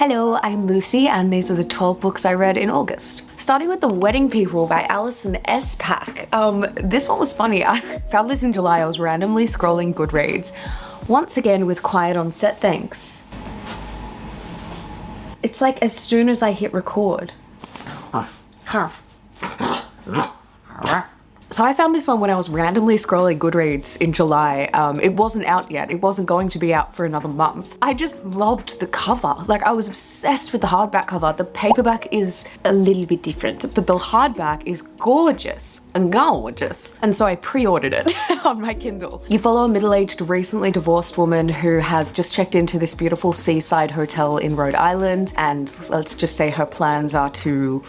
Hello, I'm Lucy and these are the 12 books I read in August. Starting with The Wedding People by Alison Espach. This one was funny. I found this in July. I was randomly scrolling Goodreads. Once again with quiet on set, thanks. It's like as soon as I hit record. So I found this one when I was randomly scrolling Goodreads in July. It wasn't out yet. It wasn't going to be out for another month. I just loved the cover. Like, I was obsessed with the hardback cover. The paperback is a little bit different, but the hardback is gorgeous and gorgeous. And so I pre-ordered it on my Kindle. You follow a middle-aged, recently divorced woman who has just checked into this beautiful seaside hotel in Rhode Island. And let's just say her plans are to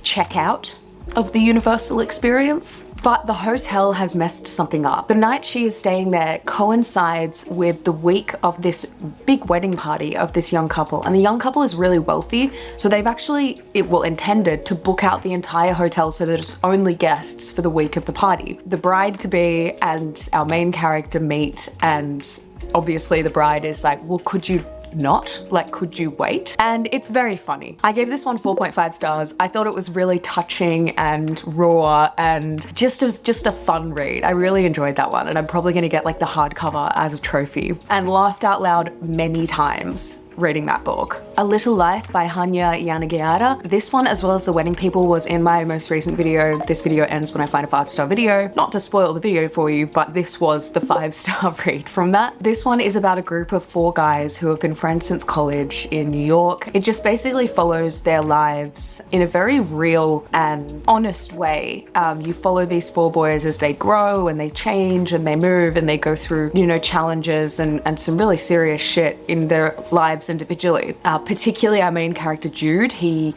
check out of the universal experience. But the hotel has messed something up. The night she is staying there coincides with the week of this big wedding party of this young couple. And the young couple is really wealthy, so they've actually, intended to book out the entire hotel so that it's only guests for the week of the party. The bride-to-be and our main character meet, and obviously the bride is like, well, could you not? Like, could you wait? And it's very funny. I gave this one 4.5 stars. I thought it was really touching and raw and just a fun read. I really enjoyed that one, and I'm probably gonna get like the hardcover as a trophy, and laughed out loud many times reading that book. A Little Life by Hanya, Yanagihara. This one, as well as The Wedding People, was in my most recent video. This video ends when I find a 5-star video. Not to spoil the video for you, but this was the 5-star read from that. This one is about a group of 4 guys who have been friends since college in New York. It just basically follows their lives in a very real and honest way. You follow these 4 boys as they grow and they change and they move and they go through, you know, challenges and some really serious shit in their lives individually. Particularly our main character Jude, he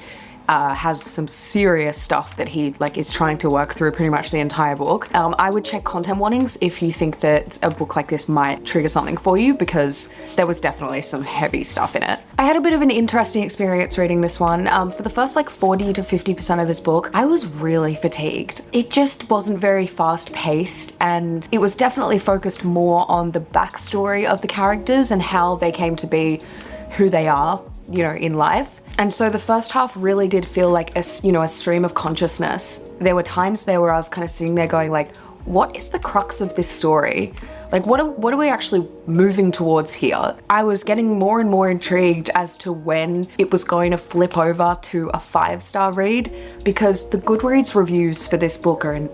has some serious stuff that he is trying to work through pretty much the entire book. I would check content warnings if you think that a book like this might trigger something for you, because there was definitely some heavy stuff in it. I had a bit of an interesting experience reading this one. For the first 40 to 50% of this book, I was really fatigued. It just wasn't very fast paced, and it was definitely focused more on the backstory of the characters and how they came to be who they are, you know, in life. And so the first half really did feel like a stream of consciousness. There were times there where I was kind of sitting there going like, what is the crux of this story? Like, what are we actually moving towards here? I was getting more and more intrigued as to when it was going to flip over to a 5-star read, because the Goodreads reviews for this book are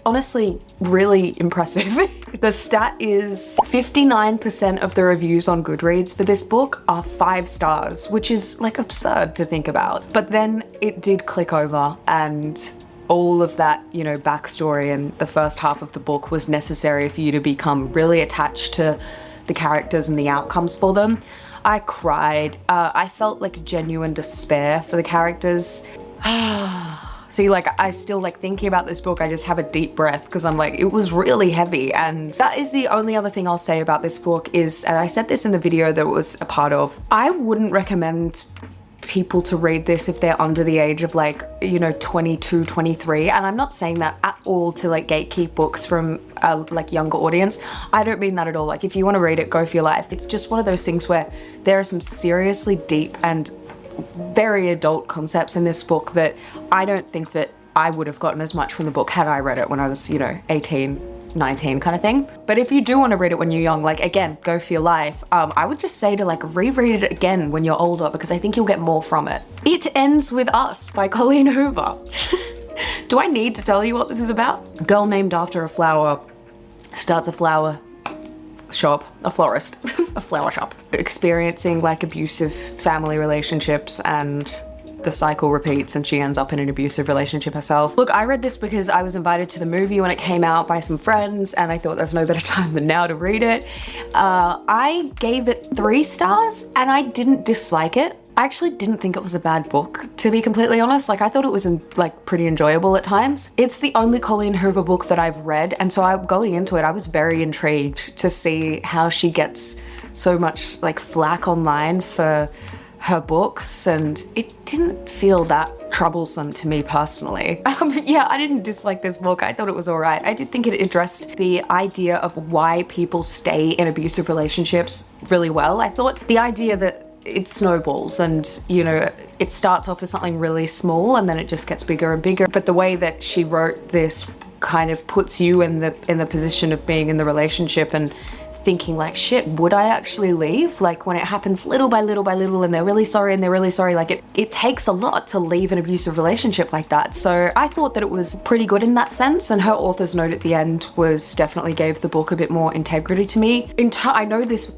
honestly really impressive. The stat is 59% of the reviews on Goodreads for this book are 5 stars, which is absurd to think about. But then it did click over, and all of that, you know, backstory and the first half of the book was necessary for you to become really attached to the characters and the outcomes for them. I cried. I felt genuine despair for the characters. See, I still thinking about this book, I just have a deep breath because I'm it was really heavy. And that is the only other thing I'll say about this book is, and I said this in the video that it was a part of, I wouldn't recommend people to read this if they're under the age of 22, 23. And I'm not saying that at all to gatekeep books from a younger audience. I don't mean that at all. If you want to read it, go for your life. It's just one of those things where there are some seriously deep and very adult concepts in this book that I don't think that I would have gotten as much from the book had I read it when I was, 18, 19 kind of thing. But if you do want to read it when you're young, again, go for your life. I would just say to reread it again when you're older, because I think you'll get more from it. It Ends With Us by Colleen Hoover. Do I need to tell you what this is about? A girl named after a flower starts a flower shop, a florist, a flower shop, experiencing abusive family relationships, and the cycle repeats and she ends up in an abusive relationship herself. Look, I read this because I was invited to the movie when it came out by some friends, and I thought there's no better time than now to read it. I gave it 3 stars and I didn't dislike it. I actually didn't think it was a bad book, to be completely honest. I thought it was pretty enjoyable at times. It's the only Colleen Hoover book that I've read, and so going into it, I was very intrigued to see how she gets so much flack online for her books, and it didn't feel that troublesome to me personally. Yeah, I didn't dislike this book. I thought it was all right. I did think it addressed the idea of why people stay in abusive relationships really well. I thought the idea that it snowballs, and you know, it starts off as something really small and then it just gets bigger and bigger. But the way that she wrote this kind of puts you in the position of being in the relationship and thinking like, shit, would I actually leave? Like when it happens little by little by little and they're really sorry, like it takes a lot to leave an abusive relationship like that. So I thought that it was pretty good in that sense, and her author's note at the end was definitely gave the book a bit more integrity to me. I know this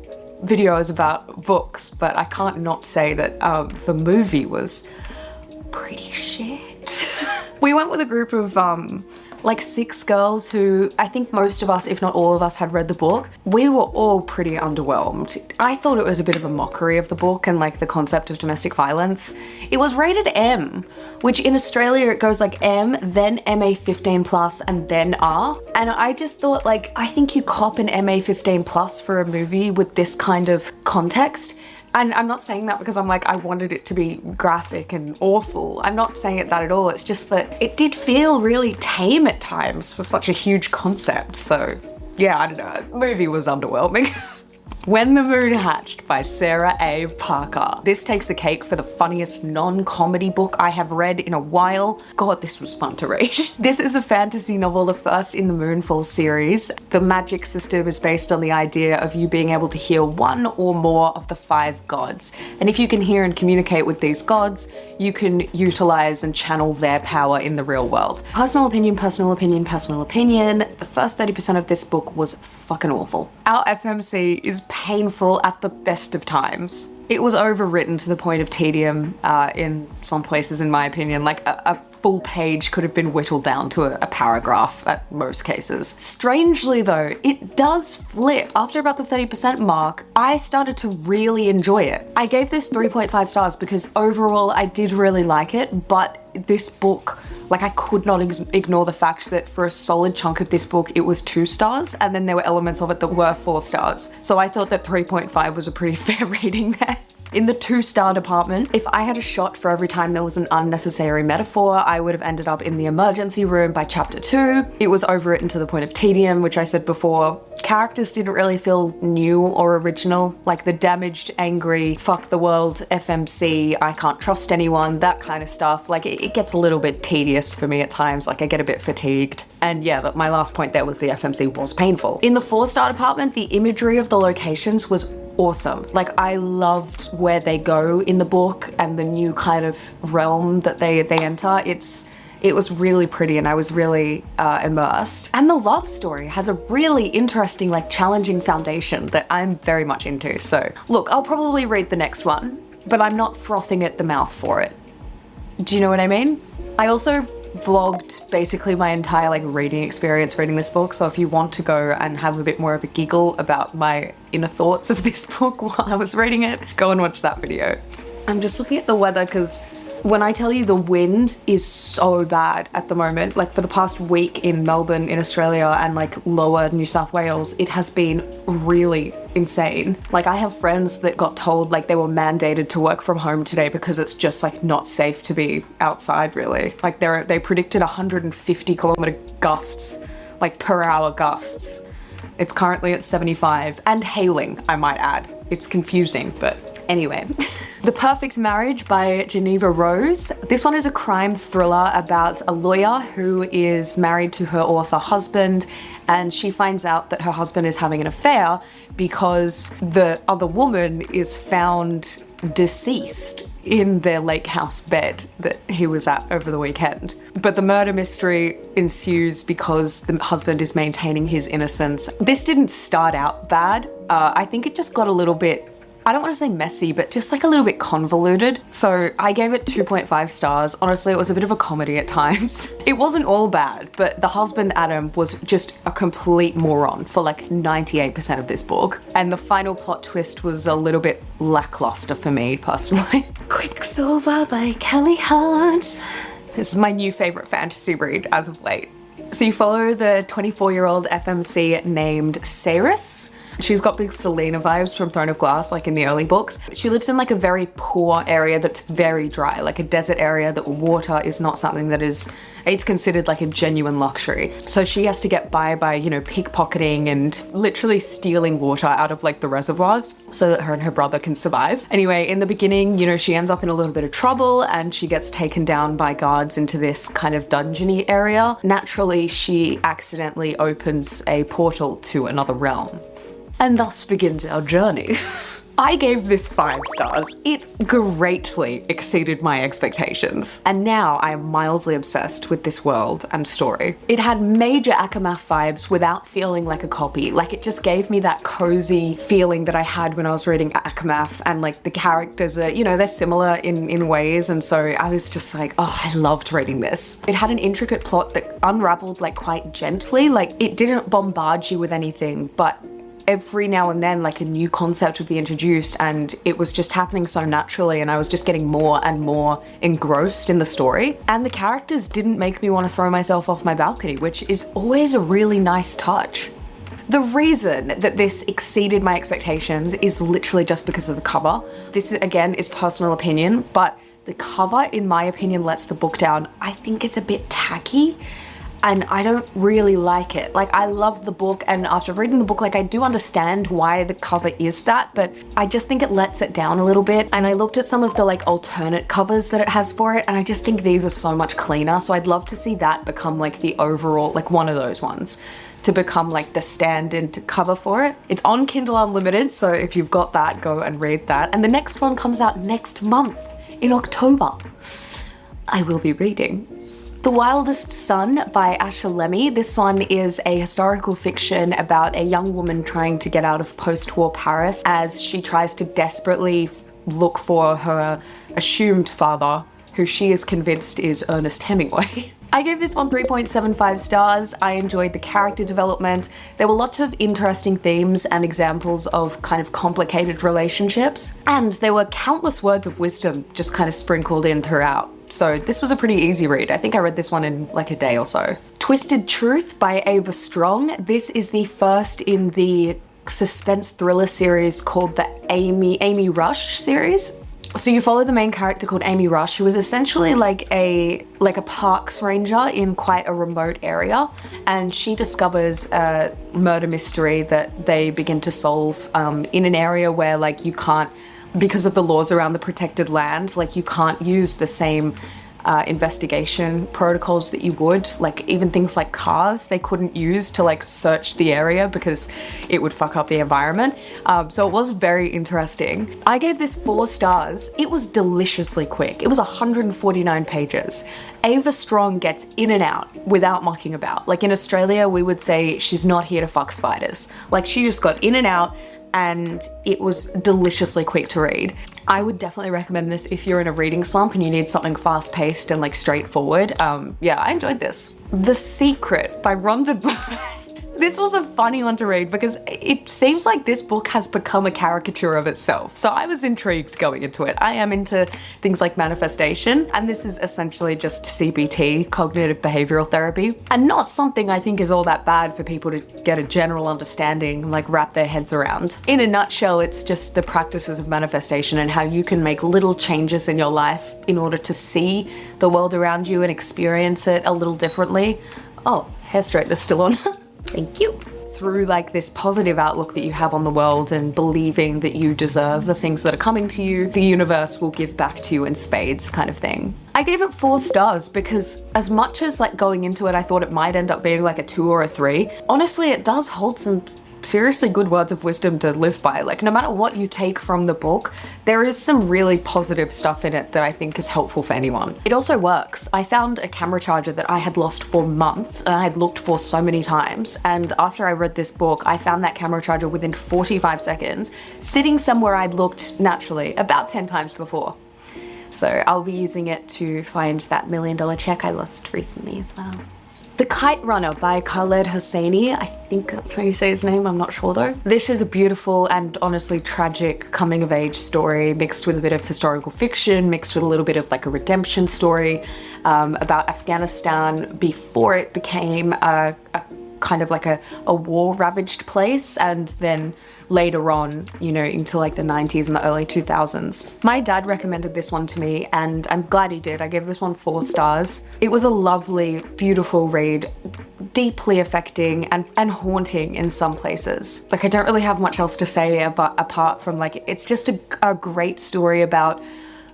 video is about books, but I can't not say that the movie was pretty shit. We went with a group of like 6 girls who I think most of us, if not all of us, had read the book. We were all pretty underwhelmed. I thought it was a bit of a mockery of the book and like the concept of domestic violence. It was rated M, which in Australia it goes like M, then MA 15+, and then R. And I just thought like, I think you cop an MA 15+ for a movie with this kind of context. And I'm not saying that because I'm like, I wanted it to be graphic and awful. I'm not saying it that at all. It's just that it did feel really tame at times for such a huge concept. So yeah, I don't know. The movie was underwhelming. When the Moon Hatched by Sarah A. Parker. This takes the cake for the funniest non-comedy book I have read in a while. God, this was fun to read. This is a fantasy novel, the first in the Moonfall series. The magic system is based on the idea of you being able to hear one or more of the 5 gods. And if you can hear and communicate with these gods, you can utilize and channel their power in the real world. Personal opinion, personal opinion, personal opinion. The first 30% of this book was fucking awful. Our FMC is painful at the best of times. It was overwritten to the point of tedium in some places, in my opinion. Like a full page could have been whittled down to a paragraph at most cases. Strangely though, it does flip. After about the 30% mark, I started to really enjoy it. I gave this 3.5 stars because overall I did really like it, but this book, like I could not ignore the fact that for a solid chunk of this book, it was 2 stars, and then there were elements of it that were 4 stars. So I thought that 3.5 was a pretty fair rating there. In the 2-star department, if I had a shot for every time there was an unnecessary metaphor, I would have ended up in the emergency room by chapter 2. It was overwritten to the point of tedium, which I said before. Characters didn't really feel new or original, like the damaged, angry, fuck the world, FMC, I can't trust anyone, that kind of stuff. Like it gets a little bit tedious for me at times, like I get a bit fatigued. And yeah, but my last point there was the FMC was painful. In the 4-star department, the imagery of the locations was awesome. Like I loved where they go in the book and the new kind of realm that they enter. It was really pretty and I was really immersed. And the love story has a really interesting, like challenging foundation that I'm very much into. So look, I'll probably read the next one, but I'm not frothing at the mouth for it. Do you know what I mean? I also vlogged basically my entire like reading experience reading this book, so if you want to go and have a bit more of a giggle about my inner thoughts of this book while I was reading it, go and watch that video. I'm just looking at the weather because when I tell you the wind is so bad at the moment, like for the past week in Melbourne in Australia and like lower New South Wales, it has been really insane. Like I have friends that got told like they were mandated to work from home today because it's just like not safe to be outside really. Like they predicted 150-kilometer gusts, like per hour gusts. It's currently at 75 and hailing, I might add. It's confusing, but anyway. The Perfect Marriage by Jeneva Rose. This one is a crime thriller about a lawyer who is married to her author husband, and she finds out that her husband is having an affair because the other woman is found deceased in their lake house bed that he was at over the weekend. But the murder mystery ensues because the husband is maintaining his innocence. This didn't start out bad. I think it just got a little bit, I don't want to say messy, but just like a little bit convoluted. So I gave it 2.5 stars. Honestly, it was a bit of a comedy at times. It wasn't all bad, but the husband, Adam, was just a complete moron for like 98% of this book. And the final plot twist was a little bit lackluster for me personally. Quicksilver by Callie Hart. This is my new favorite fantasy read as of late. So you follow the 24-year-old FMC named Cyrus, She's got big Selena vibes from Throne of Glass, like in the early books. She lives in like a very poor area that's very dry, like a desert area that water is not something that is, it's considered like a genuine luxury. So she has to get by, you know, pickpocketing and literally stealing water out of like the reservoirs so that her and her brother can survive. Anyway, in the beginning, you know, she ends up in a little bit of trouble and she gets taken down by guards into this kind of dungeony area. Naturally, she accidentally opens a portal to another realm. And thus begins our journey. I gave this 5 stars. It greatly exceeded my expectations. And now I am mildly obsessed with this world and story. It had major Akamath vibes without feeling like a copy. Like, it just gave me that cozy feeling that I had when I was reading Akamath, and like the characters are, you know, they're similar in ways, and so I was just like, oh, I loved reading this. It had an intricate plot that unraveled like quite gently. Like, it didn't bombard you with anything, but every now and then like a new concept would be introduced, and it was just happening so naturally, and I was just getting more and more engrossed in the story. And the characters didn't make me want to throw myself off my balcony, which is always a really nice touch. The reason that this exceeded my expectations is literally just because of the cover. This, again, is personal opinion, but the cover, in my opinion, lets the book down. I think it's a bit tacky, and I don't really like it. Like, I love the book, and after reading the book, like, I do understand why the cover is that, but I just think it lets it down a little bit. And I looked at some of the like alternate covers that it has for it, and I just think these are so much cleaner. So I'd love to see that become like the overall, like one of those ones, to become like the stand-in cover for it. It's on Kindle Unlimited, so if you've got that, go and read that. And the next one comes out next month in October. I will be reading The Wildest Son by Asha Lemmie. This one is a historical fiction about a young woman trying to get out of post-war Paris as she tries to desperately look for her assumed father, who she is convinced is Ernest Hemingway. I gave this one 3.75 stars. I enjoyed the character development. There were lots of interesting themes and examples of kind of complicated relationships, and there were countless words of wisdom just kind of sprinkled in throughout. So this was a pretty easy read. I think I read this one in like a day or so. Twisted Truth by Ava Strong. This is the first in the suspense thriller series called the Amy Rush series. So you follow the main character called Amy Rush, who is essentially like a parks ranger in quite a remote area, and she discovers a murder mystery that they begin to solve in an area where like you can't, because of the laws around the protected land, like you can't use the same investigation protocols that you would, like even things like cars they couldn't use to like search the area because it would fuck up the environment. So it was very interesting. I gave this 4 stars. It was deliciously quick. It was 149 pages. Ava Strong gets in and out without mucking about. Like in Australia, we would say she's not here to fuck spiders. Like she just got in and out, and it was deliciously quick to read. I would definitely recommend this if you're in a reading slump and you need something fast-paced and like straightforward. Yeah, I enjoyed this. The Secret by Rhonda. This was a funny one to read because it seems like this book has become a caricature of itself. So I was intrigued going into it. I am into things like manifestation, and this is essentially just CBT, cognitive behavioral therapy, and not something I think is all that bad for people to get a general understanding, like wrap their heads around. In a nutshell, it's just the practices of manifestation and how you can make little changes in your life in order to see the world around you and experience it a little differently. Oh, hair straightener's still on. Thank you. Through like this positive outlook that you have on the world and believing that you deserve the things that are coming to you, the universe will give back to you in spades kind of thing. I gave it 4 stars because as much as like going into it I thought it might end up being like a 2 or a 3, honestly it does hold some seriously good words of wisdom to live by. Like no matter what you take from the book, there is some really positive stuff in it that I think is helpful for anyone. It also works. I found a camera charger that I had lost for months and I had looked for so many times, and after I read this book I found that camera charger within 45 seconds, sitting somewhere I'd looked naturally about 10 times before. So I'll be using it to find that $1 million check I lost recently as well. The Kite Runner by Khaled Hosseini. I think that's how you say his name, I'm not sure though. This is a beautiful and honestly tragic coming of age story mixed with a bit of historical fiction, mixed with a little bit of like a redemption story about Afghanistan before it became a kind of like a war-ravaged place, and then later on, you know, into like the 90s and the early 2000s. My dad recommended this one to me, and I'm glad he did. I gave this one 4 stars. It was a lovely, beautiful read, deeply affecting and haunting in some places. Like, I don't really have much else to say apart from like, it's just a great story about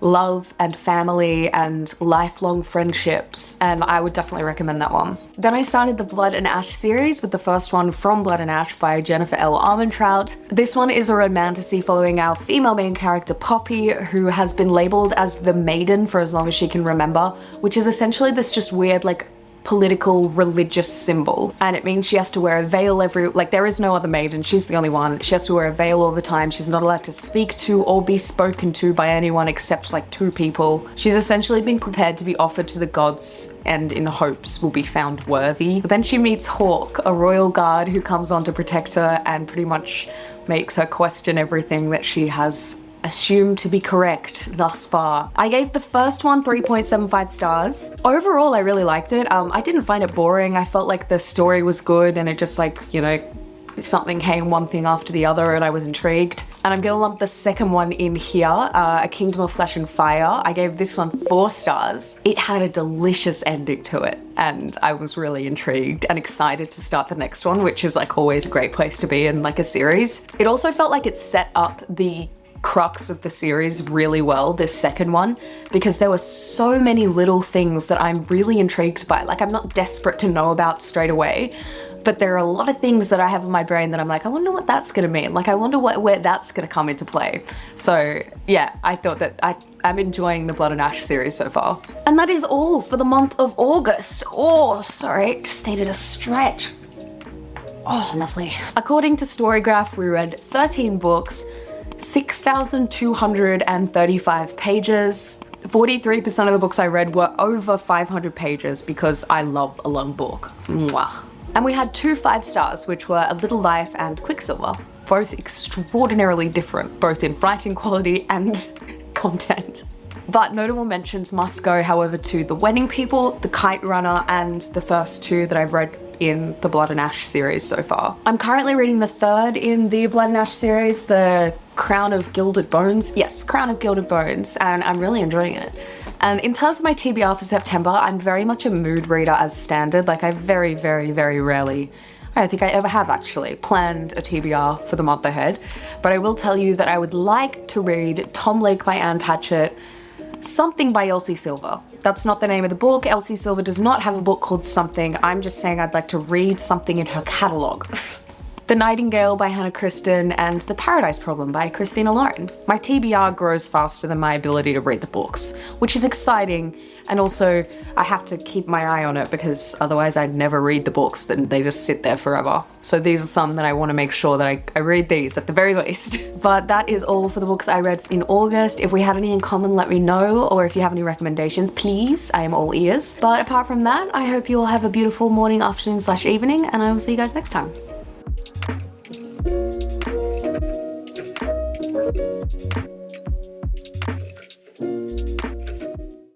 love and family and lifelong friendships, and I would definitely recommend that one. Then I started the Blood and Ash series with the first one, From Blood and Ash by Jennifer L. Armentrout. This one is a romantasy following our female main character Poppy, who has been labeled as the Maiden for as long as she can remember, which is essentially this just weird like political religious symbol, and it means she has to wear a veil like there is no other maiden, she's the only one. She has to wear a veil all the time. She's not allowed to speak to or be spoken to by anyone except like 2 people. She's essentially been prepared to be offered to the gods and in hopes will be found worthy. But then she meets Hawk, a royal guard who comes on to protect her and pretty much makes her question everything that she has assumed to be correct thus far. I gave the first one 3.75 stars. Overall, I really liked it. I didn't find it boring. I felt like the story was good, and it just like, you know, something came one thing after the other, and I was intrigued. And I'm gonna lump the second one in here, A Kingdom of Flesh and Fire. I gave this one 4 stars. It had a delicious ending to it, and I was really intrigued and excited to start the next one, which is like always a great place to be in like a series. It also felt like it set up the crux of the series really well, this second one, because there were so many little things that I'm really intrigued by. Like, I'm not desperate to know about straight away, but there are a lot of things that I have in my brain that I'm like, I wonder what that's gonna mean. Like, I wonder where that's gonna come into play. So yeah, I thought that I'm enjoying the Blood and Ash series so far. And that is all for the month of August. Oh, sorry, just needed a stretch. Oh, lovely. According to Storygraph, we read 13 books, 6,235 pages. 43% of the books I read were over 500 pages because I love a long book. Mwah. And we had 2 5 stars, which were A Little Life and Quicksilver. Both extraordinarily different, both in writing quality and content. But notable mentions must go, however, to The Wedding People, The Kite Runner, and the first 2 that I've read in the Blood and Ash series so far. I'm currently reading the 3rd in the Blood and Ash series, The Crown of Gilded Bones. Yes, Crown of Gilded Bones, and I'm really enjoying it. And in terms of my TBR for September, I'm very much a mood reader as standard. Like, I very, very, very rarely, I don't think I ever have actually, planned a TBR for the month ahead. But I will tell you that I would like to read Tom Lake by Anne Patchett, Something by Elsie Silver. That's not the name of the book. Elsie Silver does not have a book called Something. I'm just saying I'd like to read something in her catalogue. The Nightingale by Hannah Kristen, and The Paradise Problem by Christina Lauren. My TBR grows faster than my ability to read the books, which is exciting, and also I have to keep my eye on it because otherwise I'd never read the books, then they just sit there forever. So these are some that I want to make sure that I read these at the very least. But that is all for the books I read in August. If we had any in common, let me know, or if you have any recommendations, please, I am all ears. But apart from that, I hope you all have a beautiful morning, afternoon / evening, and I will see you guys next time. Thank you.